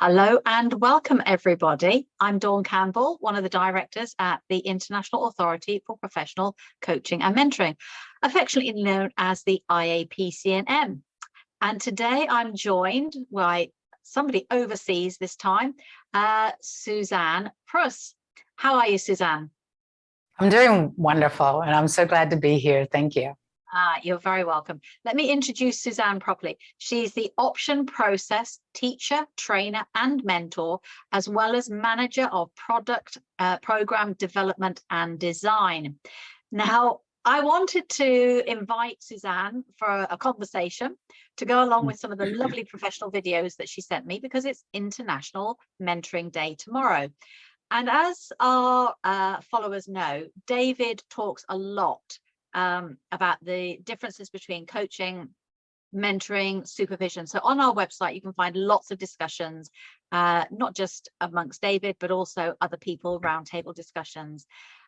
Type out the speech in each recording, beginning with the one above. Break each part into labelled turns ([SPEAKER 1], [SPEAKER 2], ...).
[SPEAKER 1] Hello and welcome, everybody. I'm Dawn Campbell, one of the directors at the International Authority for Professional Coaching and Mentoring, affectionately known as the IAPC&M. And today I'm joined by somebody overseas this time, Suzanne Pruss. How are you, Suzanne?
[SPEAKER 2] I'm doing wonderful, and I'm so glad to be here. Thank you.
[SPEAKER 1] You're very welcome. Let me introduce Suzanne properly. She's the option process teacher, trainer, and mentor, as well as manager of product program development and design. Now, I wanted to invite Suzanne for a conversation to go along with some of the lovely professional videos that she sent me, because it's International Mentoring Day tomorrow. And as our followers know, David talks a lot about the differences between coaching, mentoring, supervision. So on our website, you can find lots of discussions, not just amongst David, but also other people, roundtable discussions.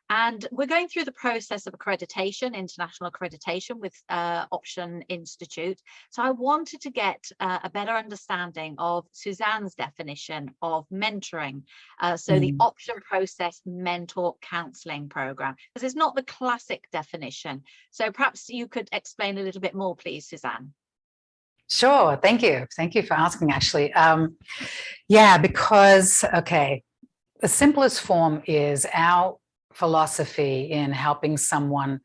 [SPEAKER 1] And we're going through the process of accreditation, international accreditation with Option Institute. So I wanted to get a better understanding of Suzanne's definition of mentoring. The Option Process Mentor Counseling Program, because it's not the classic definition. So perhaps you could explain a little bit more, please, Suzanne.
[SPEAKER 2] Sure. Thank you. Thank you for asking, actually. Because, the simplest form is our philosophy in helping someone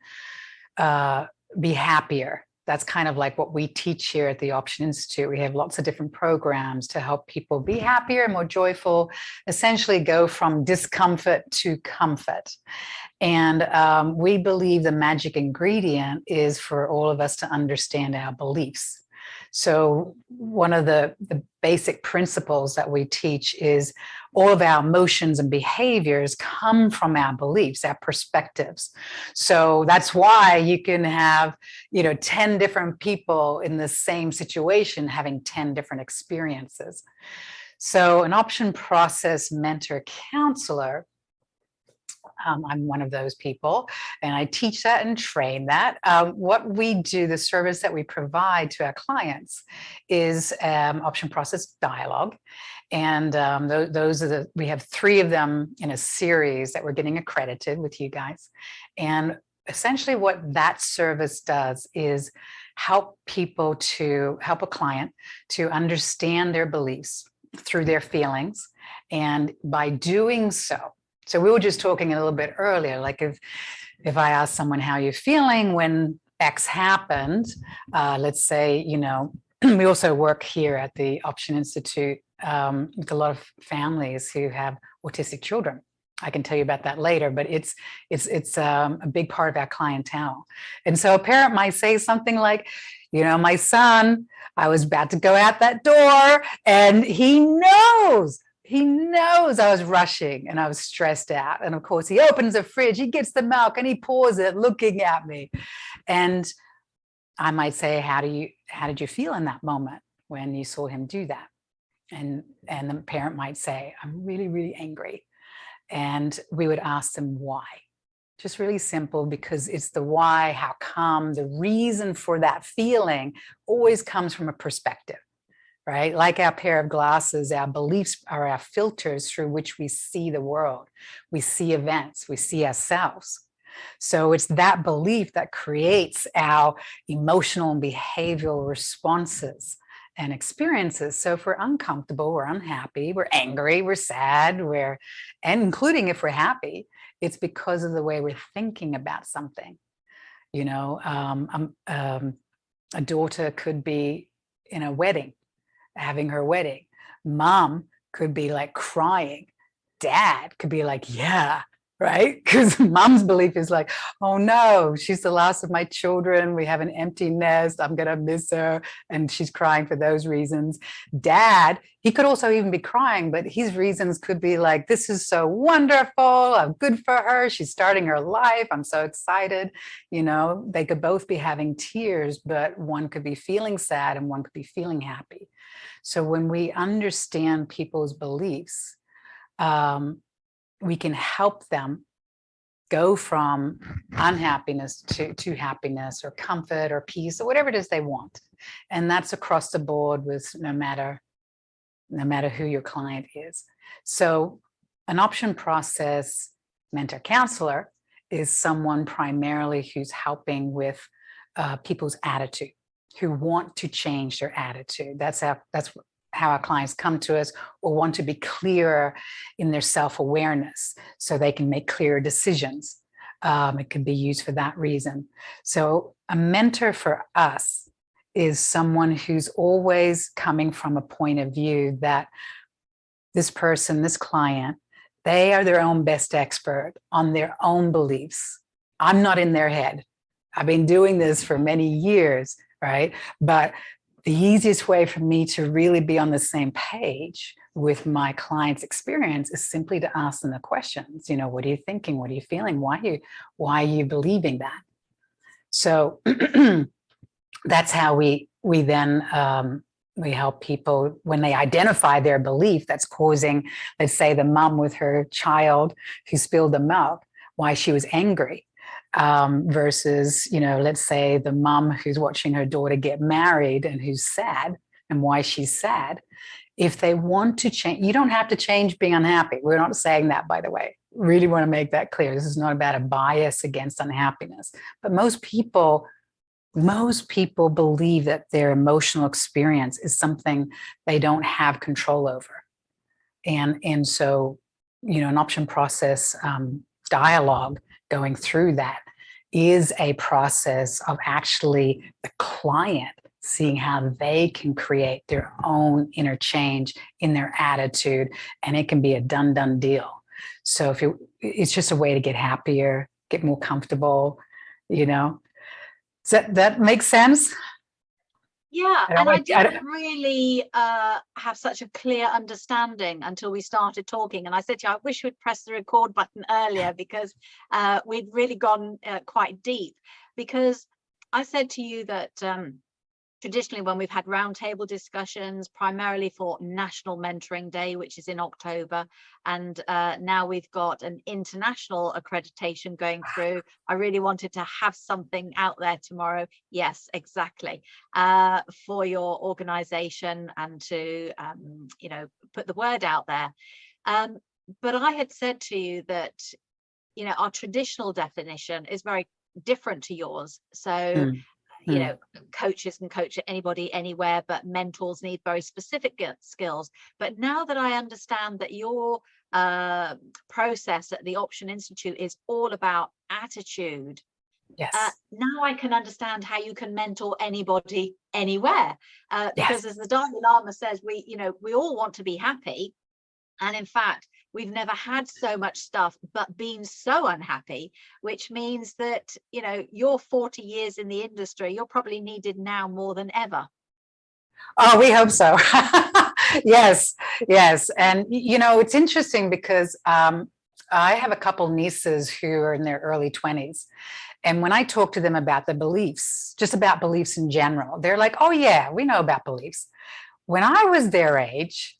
[SPEAKER 2] be happier. That's kind of like what we teach here at the Option Institute. We have lots of different programs to help people be happier, more joyful, essentially go from discomfort to comfort. And we believe the magic ingredient is for all of us to understand our beliefs. So one of the basic principles that we teach is all of our emotions and behaviors come from our beliefs, our perspectives. So that's why you can have, 10 different people in the same situation having 10 different experiences. So an option process mentor counselor, I'm one of those people, and I teach that and train that. What we do, the service that we provide to our clients is option process dialogue. And we have 3 of them in a series that we're getting accredited with you guys. And essentially what that service does is help a client to understand their beliefs through their feelings. And by doing so we were just talking a little bit earlier, like if I ask someone how you're feeling when X happened, let's say, we also work here at the Option Institute with a lot of families who have autistic children. I can tell you about that later, but it's a big part of our clientele. And so a parent might say something like, my son, I was about to go out that door and he knows I was rushing and I was stressed out. And of course, he opens the fridge, he gets the milk and he pours it looking at me. And I might say, how did you feel in that moment when you saw him do that? And the parent might say, I'm really, really angry. And we would ask them why. Just really simple, because it's the why, how come, the reason for that feeling always comes from a perspective. Right? Like our pair of glasses, our beliefs are our filters through which we see the world. We see events, we see ourselves. So it's that belief that creates our emotional and behavioral responses and experiences. So if we're uncomfortable, we're unhappy, we're angry, we're sad, and including if we're happy, it's because of the way we're thinking about something. A daughter could be in a wedding, having her wedding. Mom could be like crying. Dad could be like, yeah, right? Because mom's belief is like, oh no, she's the last of my children. We have an empty nest. I'm going to miss her. And she's crying for those reasons. Dad, he could also even be crying, but his reasons could be like, this is so wonderful. I'm good for her. She's starting her life. I'm so excited. They could both be having tears, but one could be feeling sad and one could be feeling happy. So when we understand people's beliefs, we can help them go from unhappiness to happiness or comfort or peace or whatever it is they want. And that's across the board with no matter no matter who your client is. So an option process mentor counselor is someone primarily who's helping with people's attitude, who want to change their attitude. That's how our clients come to us, or want to be clearer in their self-awareness so they can make clearer decisions. It can be used for that reason. So a mentor for us is someone who's always coming from a point of view that this person, this client, they are their own best expert on their own beliefs. I'm not in their head. I've been doing this for many years, right? But the easiest way for me to really be on the same page with my client's experience is simply to ask them the questions. You know, what are you thinking? What are you feeling? Why are you believing that? So that's how we then we help people when they identify their belief that's causing, let's say, the mom with her child who spilled the milk, why she was angry. Versus, you know, let's say the mom who's watching her daughter get married and who's sad and why she's sad. If they want to change, you don't have to change being unhappy. We're not saying that, by the way. Really want to make that clear. This is not about a bias against unhappiness. But most people believe that their emotional experience is something they don't have control over. And so, you know, an option process dialogue going through that is a process of actually the client seeing how they can create their own inner change in their attitude, and it can be a done deal. So if it's just a way to get happier, get more comfortable, you know. Does that make sense?
[SPEAKER 1] Yeah, and I didn't really have such a clear understanding until we started talking. And I said to you, I wish we'd pressed the record button earlier, because we'd really gone quite deep. Because I said to you that traditionally when we've had roundtable discussions, primarily for National Mentoring Day, which is in October, and now we've got an international accreditation going through, I really wanted to have something out there tomorrow. Yes, exactly, for your organization and to, you know, put the word out there. But I had said to you that, you know, our traditional definition is very different to yours. So you know, coaches can coach anybody anywhere, but mentors need very specific skills. But now that I understand that your process at the Option Institute is all about attitude,
[SPEAKER 2] yes,
[SPEAKER 1] now I can understand how you can mentor anybody anywhere. Because
[SPEAKER 2] yes,
[SPEAKER 1] as the Dalai Lama says, we all want to be happy. And in fact, we've never had so much stuff, but been so unhappy, which means that, you know, you're 40 years in the industry, you're probably needed now more than ever.
[SPEAKER 2] Oh, we hope so. Yes. And, you know, it's interesting because I have a couple nieces who are in their early 20s. And when I talk to them about the beliefs, just about beliefs in general, they're like, oh, yeah, we know about beliefs. When I was their age,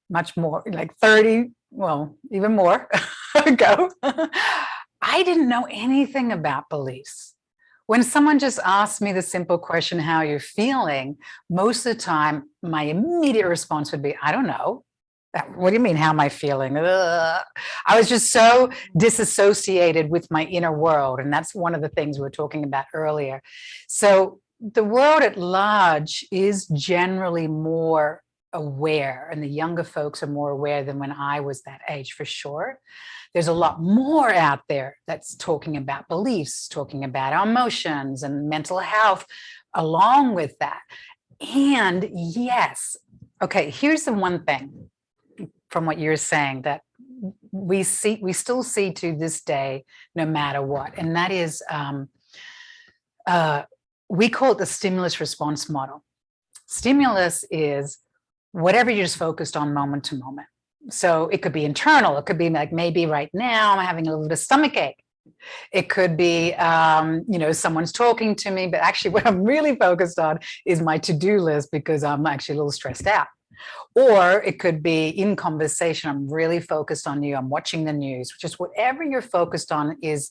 [SPEAKER 2] much more, like 30, well, even more ago, I didn't know anything about beliefs. When someone just asks me the simple question, how you're feeling, most of the time, my immediate response would be, I don't know. What do you mean, how am I feeling? Ugh. I was just so disassociated with my inner world. And that's one of the things we were talking about earlier. So the world at large is generally more aware, and the younger folks are more aware than when I was that age, for sure. There's a lot more out there that's talking about beliefs, talking about our emotions and mental health along with that. And yes, okay, here's the one thing from what you're saying that we still see to this day, no matter what, and that is we call it the stimulus response model. Stimulus is whatever you're just focused on moment to moment. So it could be internal. It could be like, maybe right now I'm having a little bit of stomach ache. It could be, you know, someone's talking to me, but actually what I'm really focused on is my to-do list because I'm actually a little stressed out. Or it could be in conversation, I'm really focused on you, I'm watching the news, just whatever you're focused on is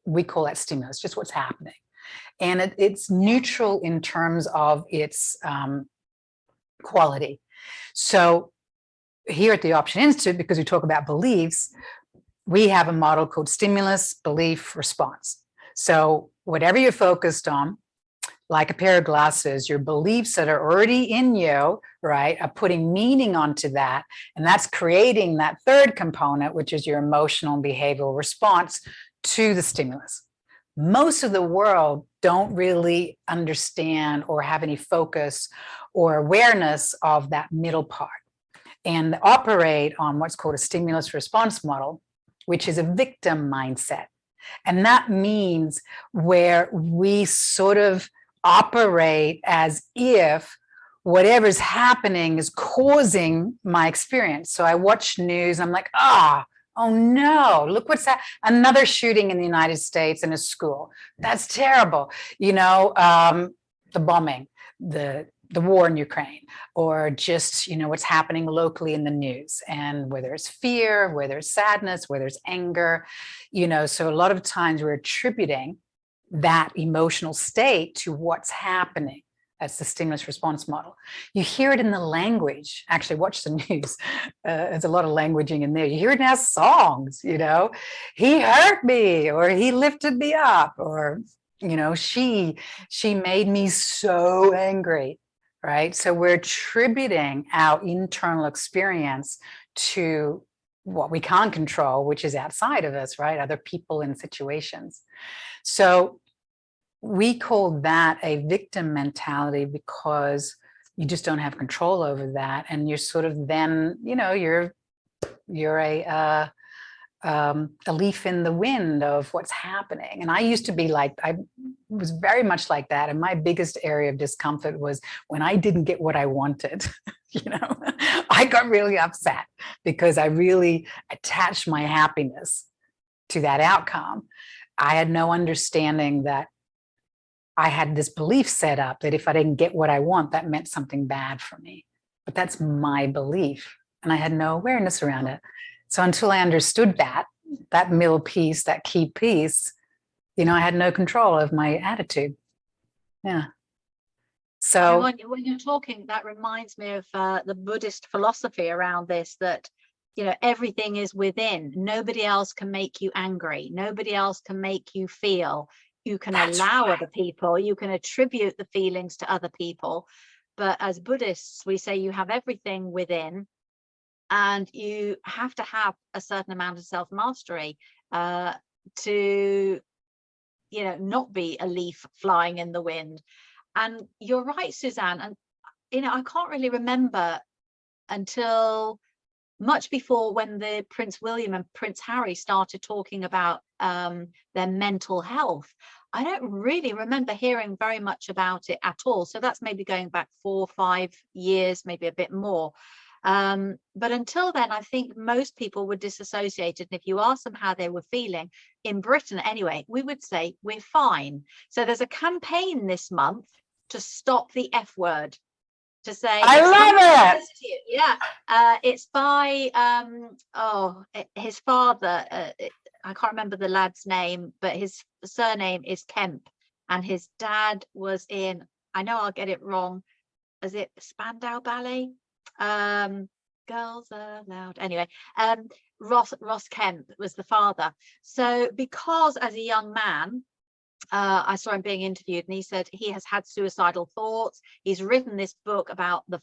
[SPEAKER 2] we call that stimulus, just what's happening. And it's neutral in terms of its quality. So here at the Option Institute, because we talk about beliefs, we have a model called stimulus, belief, response. So whatever you're focused on, like a pair of glasses, your beliefs that are already in you, right, are putting meaning onto that. And that's creating that third component, which is your emotional and behavioral response to the stimulus. Most of the world don't really understand or have any focus or awareness of that middle part and operate on what's called a stimulus response model, which is a victim mindset. And that means where we sort of operate as if whatever's happening is causing my experience. So I watch news, I'm like, oh no, look what's that, another shooting in the United States in a school. That's terrible. You know, the bombing, the war in Ukraine, or just, you know, what's happening locally in the news, and where there's fear, where there's sadness, where there's anger, you know, so a lot of times we're attributing that emotional state to what's happening. That's the stimulus response model. You hear it in the language. Actually, watch the news. There's a lot of languaging in there. You hear it in our songs, you know, he hurt me, or he lifted me up, or, you know, she made me so angry, right? So we're attributing our internal experience to what we can't control, which is outside of us, right? Other people and situations. So we call that a victim mentality because you just don't have control over that. And you're sort of then, you know, you're a leaf in the wind of what's happening. And I used to be like, I was very much like that. And my biggest area of discomfort was when I didn't get what I wanted. You know, I got really upset because I really attached my happiness to that outcome. I had no understanding that I had this belief set up that if I didn't get what I want, that meant something bad for me. But that's my belief. And I had no awareness around it. So until I understood that middle piece, that key piece, you know, I had no control of my attitude. Yeah. So
[SPEAKER 1] when you're talking, that reminds me of the Buddhist philosophy around this, that, you know, everything is within. Nobody else can make you angry. Nobody else can make you feel. You can allow other people, you can attribute the feelings to other people. But as Buddhists, we say you have everything within, and you have to have a certain amount of self-mastery to, you know, not be a leaf flying in the wind. And you're right, Suzanne. And, you know, I can't really remember until much before when the Prince William and Prince Harry started talking about their mental health. I don't really remember hearing very much about it at all. So that's maybe going back 4 or 5 years, maybe a bit more. But until then, I think most people were disassociated. And if you ask them how they were feeling, in Britain anyway, we would say we're fine. So there's a campaign this month to stop the F word. To say,
[SPEAKER 2] I love it.
[SPEAKER 1] Yeah, it's by his father. I can't remember the lad's name, but his surname is Kemp, and his dad was in, I know I'll get it wrong, is it Spandau Ballet? Girls Are Loud. Anyway, Ross Kemp was the father. So because as a young man, I saw him being interviewed, and he said he has had suicidal thoughts. He's written this book about the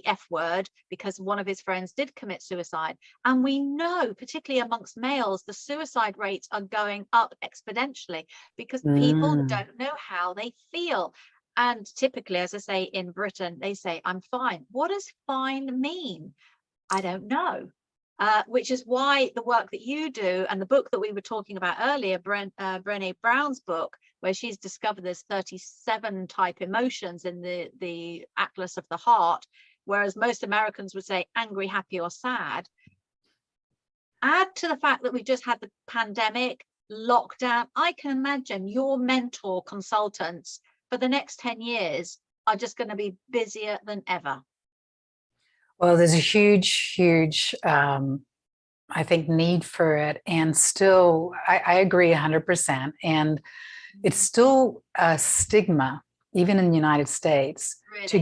[SPEAKER 1] F word, because one of his friends did commit suicide. And we know, particularly amongst males, the suicide rates are going up exponentially because people don't know how they feel. And typically, as I say, in Britain, they say, I'm fine. What does fine mean? I don't know. Which is why the work that you do, and the book that we were talking about earlier, Brené Brown's book, where she's discovered there's 37 type emotions in the Atlas of the Heart, whereas most Americans would say angry, happy, or sad. Add to the fact that we just had the pandemic, lockdown. I can imagine your mentor consultants for the next 10 years are just going to be busier than ever.
[SPEAKER 2] Well, there's a huge, I think, need for it. And still, I agree 100%. And it's still a stigma even in the United States,
[SPEAKER 1] Really?
[SPEAKER 2] to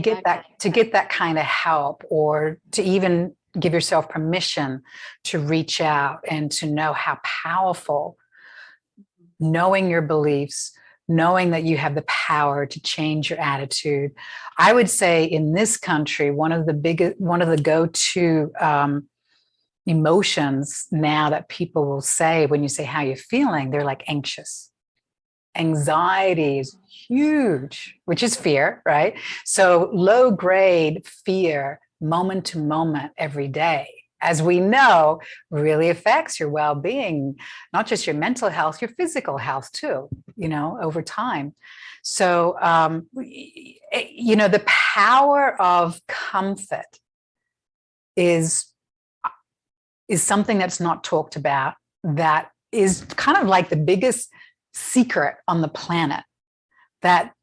[SPEAKER 2] get that kind of help, or to even give yourself permission to reach out and to know how powerful knowing your beliefs, knowing that you have the power to change your attitude. I would say in this country, one of the go-to emotions now that people will say when you say how you're feeling, they're like anxious. Anxiety is huge, which is fear, right? So low grade fear, moment to moment, every day, as we know, really affects your well-being, not just your mental health, your physical health too, over time. So, the power of comfort is something that's not talked about, that is kind of like the biggest secret on the planet, that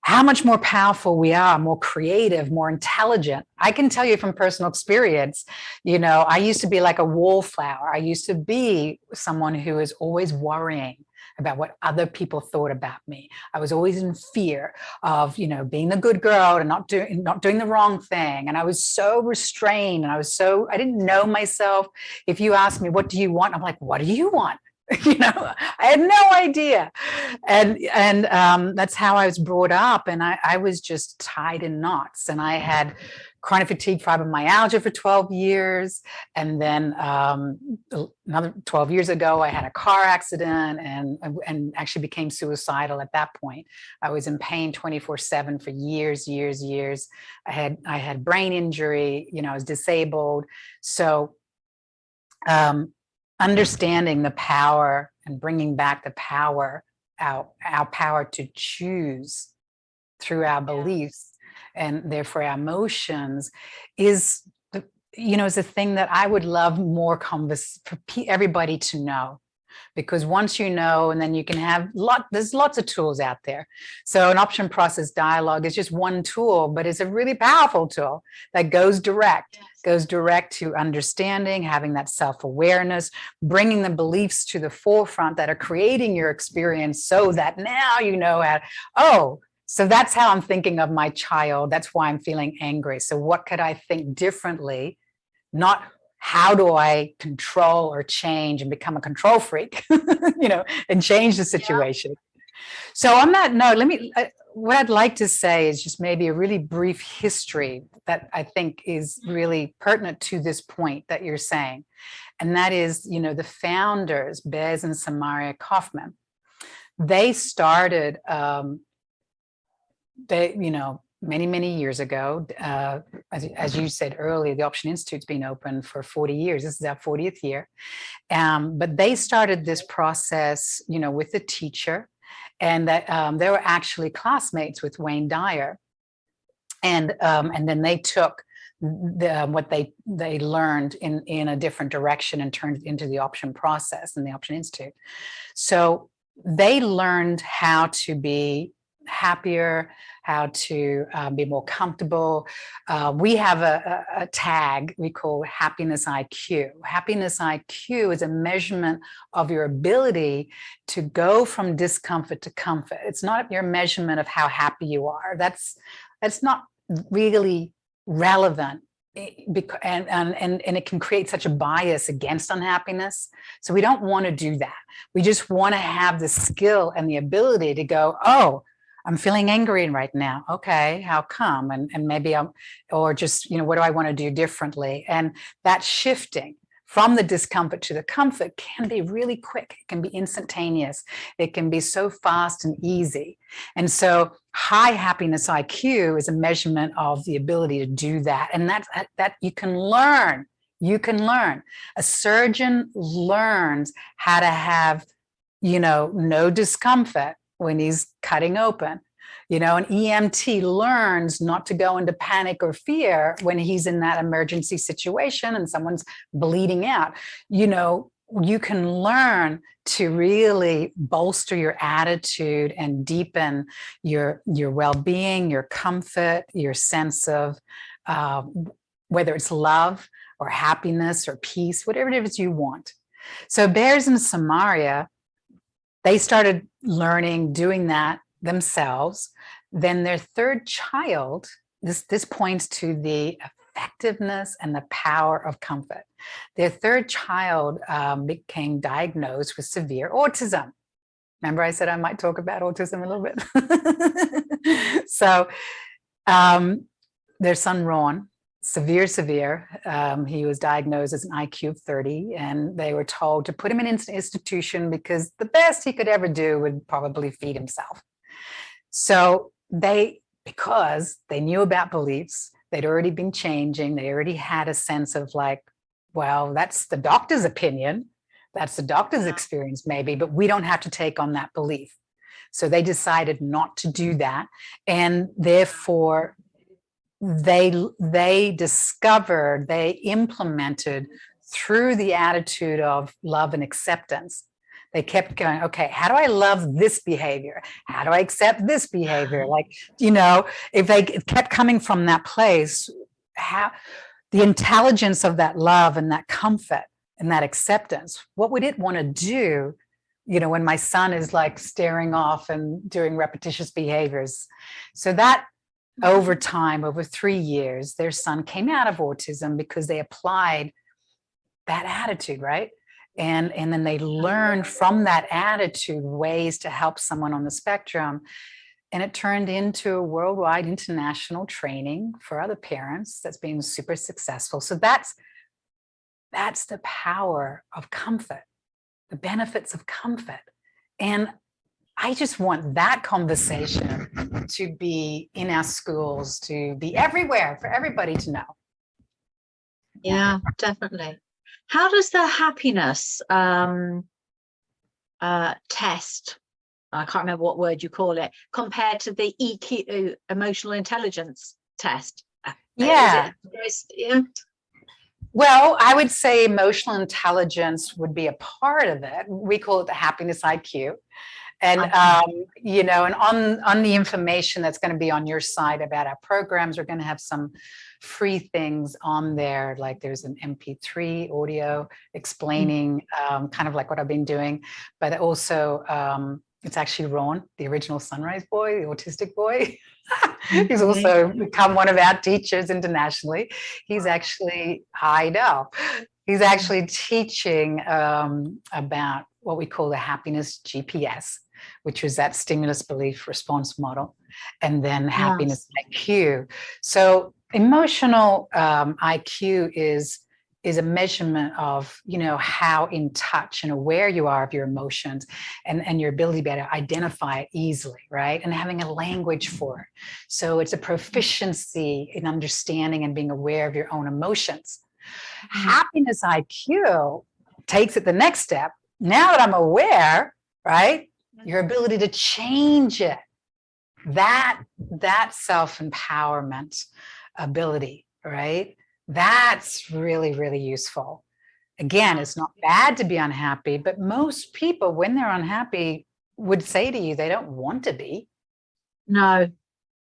[SPEAKER 2] how much more powerful we are, more creative, more intelligent. I can tell you from personal experience, I used to be like a wallflower. I used to be someone who was always worrying about what other people thought about me. I was always in fear of, being the good girl and not doing the wrong thing. And I was so restrained, and I didn't know myself. If you ask me, what do you want? I'm like, what do you want? I had no idea. And that's how I was brought up. And I was just tied in knots. And I had chronic fatigue fibromyalgia for 12 years. And then another 12 years ago, I had a car accident and actually became suicidal at that point. I was in pain 24/7 for years. I had brain injury, I was disabled. So understanding the power and bringing back the power, our power to choose through our beliefs and therefore our emotions is a thing that I would love more for everybody to know. Because once you know, and then you can have there's lots of tools out there. So an option process dialogue is just one tool, but it's a really powerful tool that goes direct to understanding, having that self-awareness, bringing the beliefs to the forefront that are creating your experience, so that now so that's how I'm thinking of my child. That's why I'm feeling angry. So what could I think differently? Not how do I control or change and become a control freak, and change the situation. Yeah. So on that note, what I'd like to say is just maybe a really brief history that I think is really pertinent to this point that you're saying. And that is, the founders, Bez and Samaria Kaufman, they started, many, many years ago. As you said earlier, the Option Institute's been open for 40 years. This is our 40th year. But they started this process, with a teacher, and that they were actually classmates with Wayne Dyer. And then they took what they learned in a different direction and turned it into the option process and the Option Institute. So they learned how to be happier, how to be more comfortable. We have a tag we call happiness IQ. Happiness IQ is a measurement of your ability to go from discomfort to comfort. It's not your measurement of how happy you are. That's not really relevant. And it can create such a bias against unhappiness. So we don't want to do that. We just want to have the skill and the ability to go, oh, I'm feeling angry right now. Okay, how come? And maybe what do I want to do differently? And that shifting from the discomfort to the comfort can be really quick. It can be instantaneous. It can be so fast and easy. And so high happiness IQ is a measurement of the ability to do that. And that you can learn. You can learn. A surgeon learns how to have, no discomfort when he's cutting open. An EMT learns not to go into panic or fear when he's in that emergency situation and someone's bleeding out. You can learn to really bolster your attitude and deepen your well-being, your comfort, your sense of whether it's love or happiness or peace, whatever it is you want. So Bears and Samaria, they started learning, doing that themselves. then their third child, this points to the effectiveness and the power of comfort. Their third child became diagnosed with severe autism. Remember I said I might talk about autism a little bit? So their son, Ron, severe. He was diagnosed as an IQ of 30, and they were told to put him in an institution because the best he could ever do would probably feed himself. So because they knew about beliefs, they'd already been changing, they already had a sense of like, well, that's the doctor's opinion, that's the doctor's experience maybe, but we don't have to take on that belief. So they decided not to do that. And therefore, they implemented through the attitude of love and acceptance. They kept going, okay, how do I love this behavior? How do I accept this behavior? Like, if they kept coming from that place, how the intelligence of that love and that comfort and that acceptance, what would it want to do, when my son is like staring off and doing repetitious behaviors? So that over time, over 3 years, their son came out of autism because they applied that attitude, right? And then they learned from that attitude ways to help someone on the spectrum. And it turned into a worldwide international training for other parents that's being super successful. So that's the power of comfort, the benefits of comfort. And I just want that conversation to be in our schools, to be everywhere for everybody to know.
[SPEAKER 1] Yeah, definitely. How does the happiness test, I can't remember what word you call it, compared to the EQ, emotional intelligence test?
[SPEAKER 2] Yeah.
[SPEAKER 1] Yeah.
[SPEAKER 2] Well, I would say emotional intelligence would be a part of it. We call it the happiness IQ. And, and on the information that's going to be on your site about our programs, we're going to have some free things on there. Like there's an MP3 audio explaining kind of like what I've been doing, but also it's actually Ron, the original Sunrise boy, the autistic boy. He's also become one of our teachers internationally. He's actually, he's actually teaching about what we call the happiness GPS, which is that stimulus belief response model, and then happiness IQ. So emotional IQ is a measurement of, how in touch and aware you are of your emotions and your ability to be able to identify it easily, right? And having a language for it. So it's a proficiency in understanding and being aware of your own emotions. Happiness IQ takes it the next step. Now that I'm aware, right? Your ability to change it, that self-empowerment ability, right? That's really, really useful. Again, it's not bad to be unhappy, but most people, when they're unhappy, would say to you, they don't want to be.
[SPEAKER 1] No.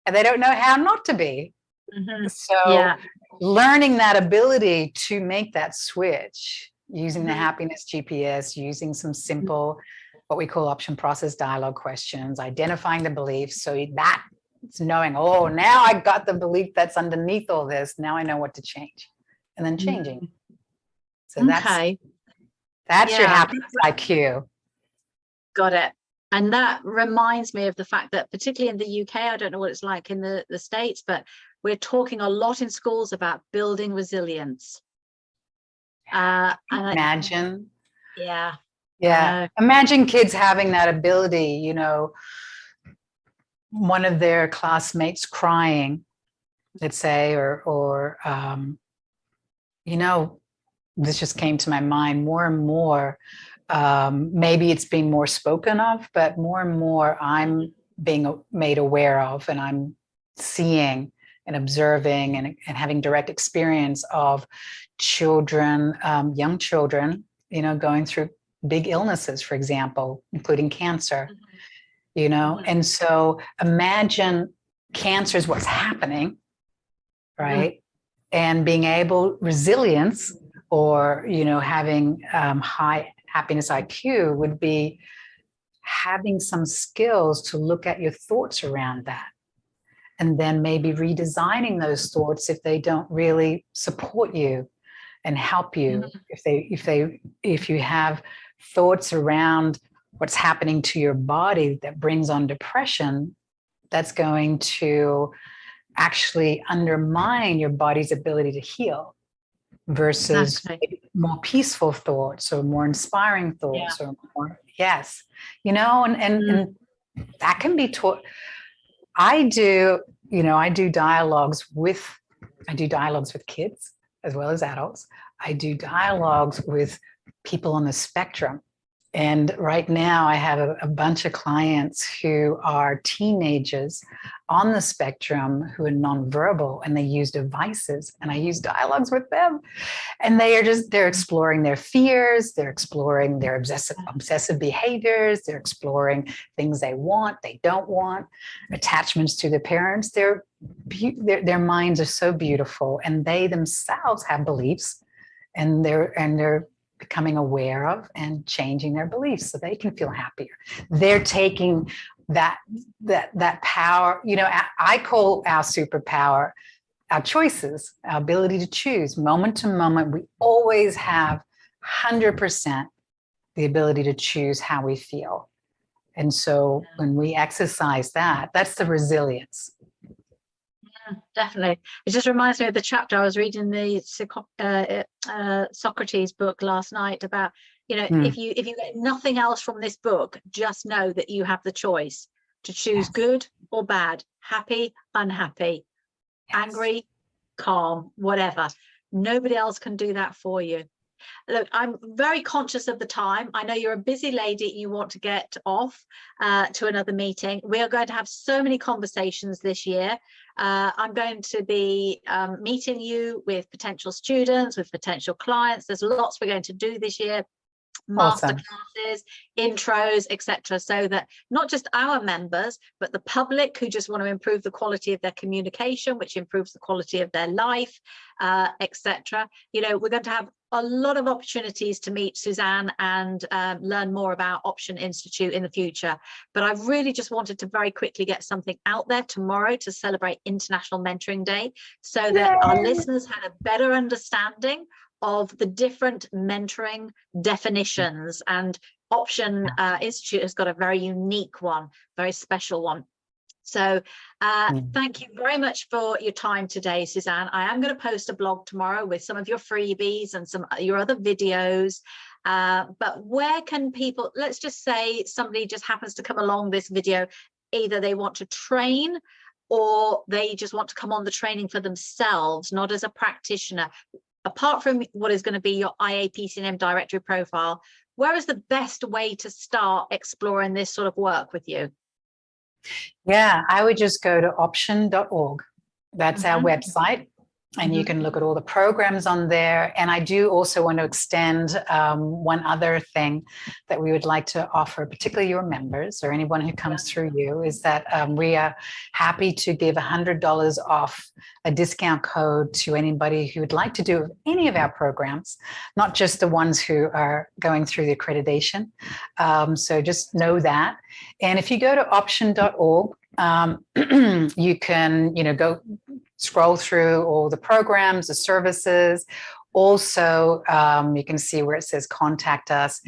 [SPEAKER 2] And they don't know how not to be. So learning that ability to make that switch, using the happiness GPS, using some simple, what we call option process dialogue questions, identifying the beliefs. So that it's knowing, oh, now I got the belief that's underneath all this. Now I know what to change, and then changing. So that's your happiness IQ.
[SPEAKER 1] Got it. And that reminds me of the fact that particularly in the UK, I don't know what it's like in the States, but we're talking a lot in schools about building resilience.
[SPEAKER 2] Imagine.
[SPEAKER 1] Yeah.
[SPEAKER 2] Imagine kids having that ability, one of their classmates crying, let's say, or this just came to my mind more and more. Maybe it's being more spoken of, but more and more I'm being made aware of, and I'm seeing and observing and having direct experience of children, young children, going through big illnesses, for example, including cancer. And so imagine cancer is what's happening, right? And being resilience, or, having high happiness IQ would be having some skills to look at your thoughts around that. and then maybe redesigning those thoughts if they don't really support you and help you. If you have thoughts around what's happening to your body that brings on depression, that's going to actually undermine your body's ability to heal, versus more peaceful thoughts or more inspiring thoughts, or more, yes, and that can be taught. I do dialogues with kids as well as adults. I do dialogues with people on the spectrum. And right now I have a bunch of clients who are teenagers on the spectrum who are nonverbal, and they use devices, and I use dialogues with them. And they're exploring their fears, they're exploring their obsessive behaviors, they're exploring things they want, they don't want, attachments to their parents. Their minds are so beautiful, and they themselves have beliefs, and they're becoming aware of and changing their beliefs so they can feel happier. They're taking that power, I call our superpower our choices, our ability to choose. Moment to moment, we always have 100% the ability to choose how we feel. And so when we exercise that, that's the resilience.
[SPEAKER 1] Definitely. It just reminds me of the chapter I was reading, the Socrates book last night, about, if you get nothing else from this book, just know that you have the choice to choose good or bad, happy, unhappy, angry, calm, whatever. Nobody else can do that for you. Look, I'm very conscious of the time. I know you're a busy lady. You want to get off to another meeting. We are going to have so many conversations this year. I'm going to be meeting you with potential students, with potential clients. There's lots we're going to do this year. Master classes, intros, etc., so that not just our members, but the public who just want to improve the quality of their communication, which improves the quality of their life, etc. We're going to have a lot of opportunities to meet Suzanne and learn more about Option Institute in the future. But I really just wanted to very quickly get something out there tomorrow to celebrate International Mentoring Day, so that our listeners had a better understanding of the different mentoring definitions. And Option Institute has got a very unique one, very special one. So thank you very much for your time today, Suzanne. I am going to post a blog tomorrow with some of your freebies and some your other videos. But where can people, let's just say somebody just happens to come along this video, either they want to train or they just want to come on the training for themselves, not as a practitioner. Apart from what is going to be your IAPC&M directory profile, where is the best way to start exploring this sort of work with you?
[SPEAKER 2] Yeah, I would just go to option.org. That's our website. And you can look at all the programs on there. And I do also want to extend one other thing that we would like to offer, particularly your members or anyone who comes through you, is that we are happy to give $100 off, a discount code, to anybody who would like to do any of our programs, not just the ones who are going through the accreditation. So just know that. And if you go to option.org, you can, go scroll through all the programs, the services. Also, you can see where it says contact us.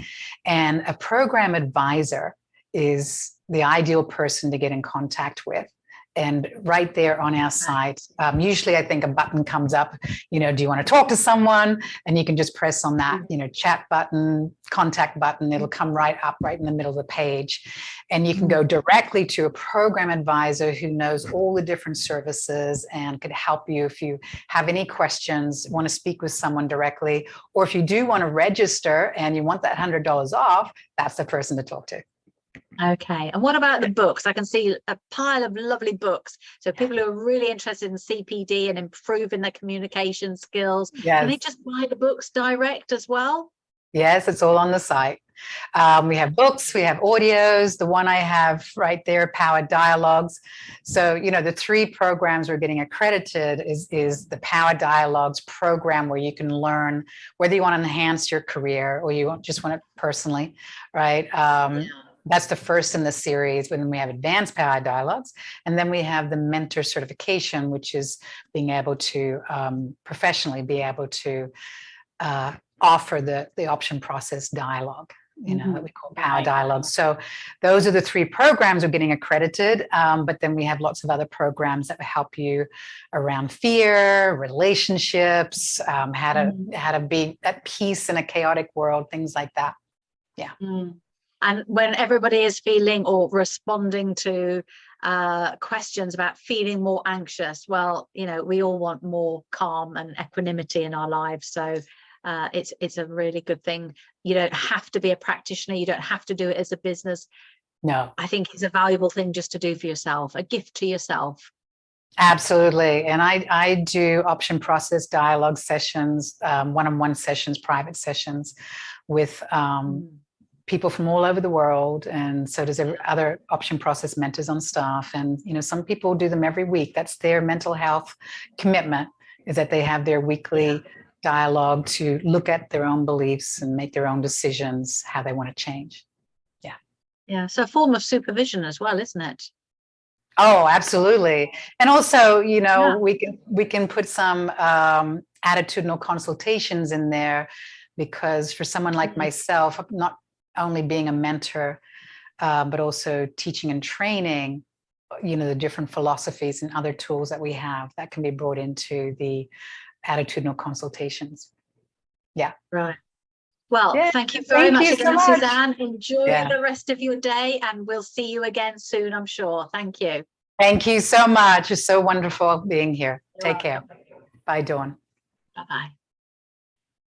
[SPEAKER 2] And a program advisor is the ideal person to get in contact with. And right there on our site, usually I think a button comes up, do you want to talk to someone? And you can just press on that, chat button, contact button. It'll come right up right in the middle of the page. And you can go directly to a program advisor who knows all the different services and could help you if you have any questions, want to speak with someone directly, or if you do want to register and you want that $100 off, that's the person to talk to.
[SPEAKER 1] Okay. And what about the books? I can see a pile of lovely books. So people who are really interested in CPD and improving their communication skills, can they just buy the books direct as well?
[SPEAKER 2] Yes, it's all on the site. We have books, we have audios. The one I have right there, Power Dialogues. So, the 3 programs we're getting accredited is the Power Dialogues program, where you can learn whether you want to enhance your career or you just want it personally, right? That's the first in the series. When we have advanced power dialogues, and then we have the mentor certification, which is being able to professionally be able to offer the option process dialogue, that we call power dialogues. So those are the 3 programs we're getting accredited. But then we have lots of other programs that help you around fear, relationships, how to be at peace in a chaotic world, things like that. Yeah.
[SPEAKER 1] And when everybody is feeling or responding to questions about feeling more anxious, well, we all want more calm and equanimity in our lives. So it's a really good thing. You don't have to be a practitioner. You don't have to do it as a business.
[SPEAKER 2] No,
[SPEAKER 1] I think it's a valuable thing just to do for yourself, a gift to yourself.
[SPEAKER 2] Absolutely. And I do option process dialogue sessions, one-on-one sessions, private sessions with people from all over the world. And so does other option process mentors on staff. And, some people do them every week. That's their mental health commitment, is that they have their weekly dialogue to look at their own beliefs and make their own decisions, how they want to change. Yeah.
[SPEAKER 1] Yeah. So a form of supervision as well, isn't it?
[SPEAKER 2] Oh, absolutely. And also, we can put some attitudinal consultations in there, because for someone like myself, not only being a mentor, but also teaching and training, the different philosophies and other tools that we have that can be brought into the attitudinal consultations. Yeah.
[SPEAKER 1] Right. Well, thank you very much again, Suzanne. Enjoy the rest of your day, and we'll see you again soon, I'm sure. Thank you.
[SPEAKER 2] Thank you so much. It's so wonderful being here. Take care. Bye, Dawn.
[SPEAKER 1] Bye-bye.